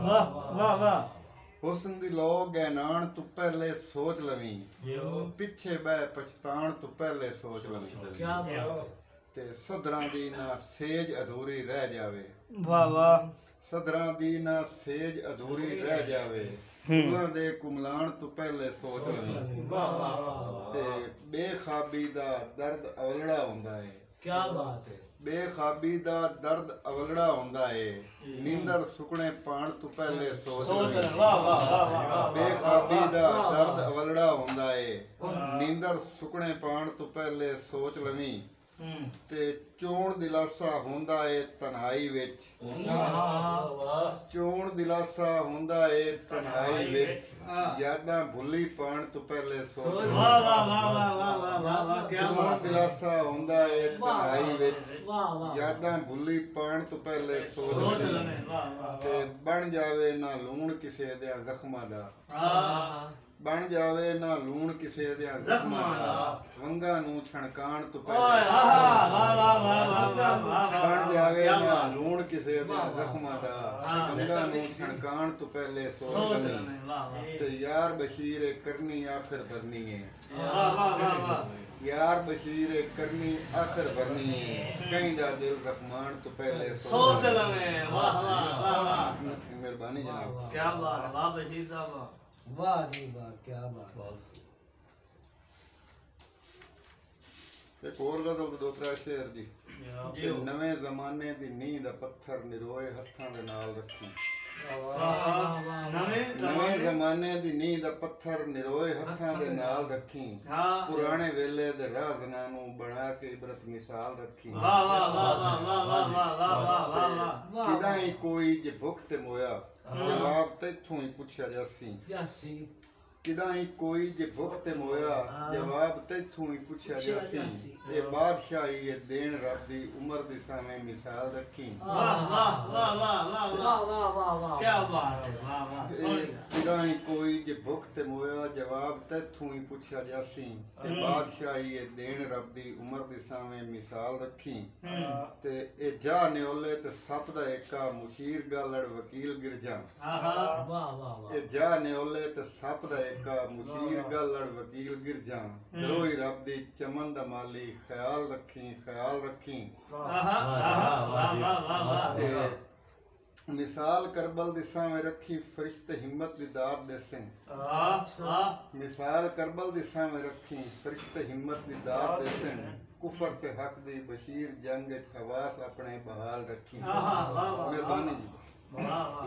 वाह वाह वाह ਹੁਸਨ ਦੀ ਲੋ ਗੈਨਾਣ ਤੋਂ ਪਹਿਲੇ ਸੋਚ ਲਵੀਂ ਪਿੱਛੇ ਬਹਿ ਪਛਤਾਣ ਤੋਂ ਪਹਿਲੇ ਸੋਚ ਲਵੀਂ क्या बात ਤੇ ਸਦਰਾਂ ਦੀ ਨਾ ਸੇਜ ਅਧੂਰੀ ਰਹਿ ਜਾਵੇ वाह वाह ਸਦਰਾਂ ਦੀ ਨਾ ਸੇਜ ਅਧੂਰੀ ਰਹਿ ਜਾਵੇ ਫੁੱਲਾਂ ਦੇ ਕੁਮਲਾਣ ਤੋਂ ਪਹਿਲੇ ਸੋਚ ਲਵੀਂ वाह वाह ਤੇ ਬੇਖਾਬੀ ਦਾ ਦਰਦ ਅਵਲੜਾ ਹੁੰਦਾ ਏ क्या बात है ਬੇਖਾਬੀ ਦਾ ਦਰਦ ਅਵਲੜਾ ਹੁੰਦਾ ਏ ਨੀਂਦਰ ਸੁਕਣੇ ਪਾਣ ਤੋਂ ਪਹਿਲੇ ਸੋਚ सोच ਲਵੀਂ वाह वाह वाह वाह ਬੇਖਾਬੀ ਦਾ ਦਰਦ ਅਵਲੜਾ ਹੁੰਦਾ ਏ ਨੀਂਦਰ ਸੁਕਣੇ ਪਾਣ ਤੋਂ ਪਹਿਲੇ ਸੋਚ ਲਵੀਂ ਤੇ ਚੋਣ ਦਿਲਾਸਾ ਹੁੰਦਾ ਏ ਤਨਹਾਈ ਵਿੱਚ ਚੋਣ ਦਿਲਾਸਾ ਹੁੰਦਾ ਏ ਤਨਹਾਈ ਵਿੱਚ ਯਾਦਾਂ ਭੁੱਲੀ ਪਾਣ ਤੋਂ ਪਹਿਲੇ ਸੋਚ वाह ਲਵੀਂ वाह वाह वाह वाह वाह वाह वाह क्या ਚੋਣ बात है ਦਿਲਾਸਾ ਹੁੰਦਾ ਏ ਤਨਹਾਈ ਵਿੱਚ वाह वाह ਯਾਦਾਂ ਭੁੱਲੀ ਪਾਣ ਤੋਂ ਪਹਿਲੇ ਸੋਚ सोच ਲਵੀਂ लगे वाह वाह ਤੇ ਬਣ ਜਾਵੇ ਨਾ ਲੂਣ ਕਿਸੇ ਦੇ ਜ਼ਖਮਾਂ ਦਾ हाँ ਬਣ ਜਾਵੇ ਨਾ ਲੂਣ ਕਿਸੇ ਦੇ ਜ਼ਖਮਾਂ ਦਾ ਵੰਗਾਂ ਨੂੰ ਛਣਕਾਣ ਤੋਂ ओए ਪਹਿਲੇ आहा वाह वाह वाह वाह वाह वाह ਬਣ ਜਾਵੇ क्या ਨਾ बात ਲੂਣ ਕਿਸੇ ਦੇ ਜ਼ਖਮਾਂ ਦਾ ਵੰਗਾਂ ਨੂੰ ਛਣਕਾਣ ਤੋਂ ਪਹਿਲੇ ਸੋਚ सोच ਲਵੀਂ लगे वाह वाह ਤੇ ਯਾਰ ਬਸ਼ੀਰ ਏ ਕਰਨੀ ਆਖਰ ਬਰਨੀ ਏ वाह वाह वाह वाह ਯਾਰ ਬਸ਼ੀਰ ਏ ਕਰਨੀ ਆਖਰ ਬਰਨੀ ਏ ਕਹਿੰਦਾ ਦਿਲ ਰਖਮਾਨ ਤੋਂ ਪਹਿਲੇ सोच लगे वाह वाह वाह वाह ਮਿਹਰਬਾਨੀ ਜਨਾਬ क्या बात है वाह बशीर साहब वाह जी वाह क्या बात है ਇੱਕ ਹੋਰ ਗਜ਼ਲ ਦੋ ਤਰਾ ਸ਼ੇਰ ਜੀ जी ਨਵੇਂ ਜ਼ਮਾਨੇ ਦੀ ਨੀਂਹ ਦਾ ਪੱਥਰ ਨਿਰੋਏ ਹੱਥਾਂ ਦੇ ਨਾਲ ਰੱਖੀ ਨਵੇਂ ਜ਼ਮਾਨੇ ਦੀ ਨੀਂਹ ਦਾ ਪੱਥਰ ਨਿਰੋਏ ਹੱਥਾਂ ਦੇ ਨਾਲ ਰੱਖੀ हाँ ਪੁਰਾਣੇ ਵੇਲੇ ਦੇ ਰਾਜ਼ਨਾਂ ਨੂੰ ਬਣਾ ਕੇ ਇਬਰਤ ਮਿਸਾਲ ਰੱਖੀ वाह वाह वाह वाह वाह वाह वाह वाह वाह वाह वाह ਕਿਦਾਂ ਹੀ ਕੋਈ ਜੇ ਭੁੱਖ ਤੇ ਮੋਇਆ ਜਵਾਬ ਤੈਥੋਂ ਹੀ ਪੁੱਛਿਆ ਜਾਸੀ यासी ਕਿਦਾਂ ਹੀ ਕੋਈ ਜੇ ਭੁੱਖ ਤੇ ਮੋਇਆ ਜਵਾਬ ਤੈਥੋਂ ਹੀ ਪੁੱਛਿਆ ਜਾਸੀ ਇਹ ਬਾਦਸ਼ਾਹੀ ਇਹ ਦੇਣ ਰੱਬ ਦੀ ਉਮਰ ਦੀ ਸਾਵੇਂ ਮਿਸਾਲ ਰੱਖੀ वाह वाह वाह वाह वाह वाह वाह वाह वाह क्या बात है वाह वाह ਇਹ ਕਿਦਾਂ ਹੀ ਕੋਈ ਜੇ ਭੁੱਖ ਤੇ ਮੋਇਆ ਜਵਾਬ ਤੈਥੋਂ ਹੀ ਪੁੱਛਿਆ ਜਾਸੀ ਇਹ ਬਾਦਸ਼ਾਹੀ ਇਹ ਦੇਣ ਰੱਬ ਦੀ ਉਮਰ ਦੀ ਸਾਵੇਂ ਮਿਸਾਲ ਰੱਖੀ ਤੇ ਇਹ ਜਾ ਨਿਓਲੇ ਤੇ ਸੱਪ ਦਾ ਏਕਾ ਮੁਸ਼ੀਰ ਗਾਲੜ ਵਕੀਲ ਗਿਰਜਾ आहा वाह वाह वाह ਇਹ ਜਾ ਨਿਓਲੇ ਤੇ ਸੱਪ ਦਾ ਏਕਾ ਮੁਸ਼ੀਰ ਗਾਲੜ ਵਕੀਲ ਗਿਰਜਾ ਦਰੋਈ ਰੱਬ ਦੀ ਚਮਨ ਦਾ ਮਾਲੀ ਖਿਆਲ ਰੱਖੀ आहा आहा वाह वाह वाह वाह ਤੇ ਮਿਸਾਲ ਕਰਬਲ ਦੀ ਸਾਵੇਂ ਰੱਖੀ ਫਰਿਸ਼ਤੇ ਹਿੰਮਤ ਦੀ ਦਾਤ ਦੇ ਸਿੰਘ ਮਿਸਾਲ ਕਰਬਲ ਦੀ ਸਾਵੇਂ ਰੱਖੀ ਫਰਿਸ਼ਤੇ ਹਿੰਮਤ ਦੀ ਦਾਤ ਦੇ ਸਿੰਘ ਕੁਫਰ ਤੇ ਹਕ ਦੀ ਬਸ਼ੀਰ ਜੰਗ ਚ ਹਵਾਸ ਆਪਣੇ ਬਹਾਲ ਰੱਖੀ आहा वाह वाह ਮਿਹਰਬਾਨੀ ਜੀ वाह वाह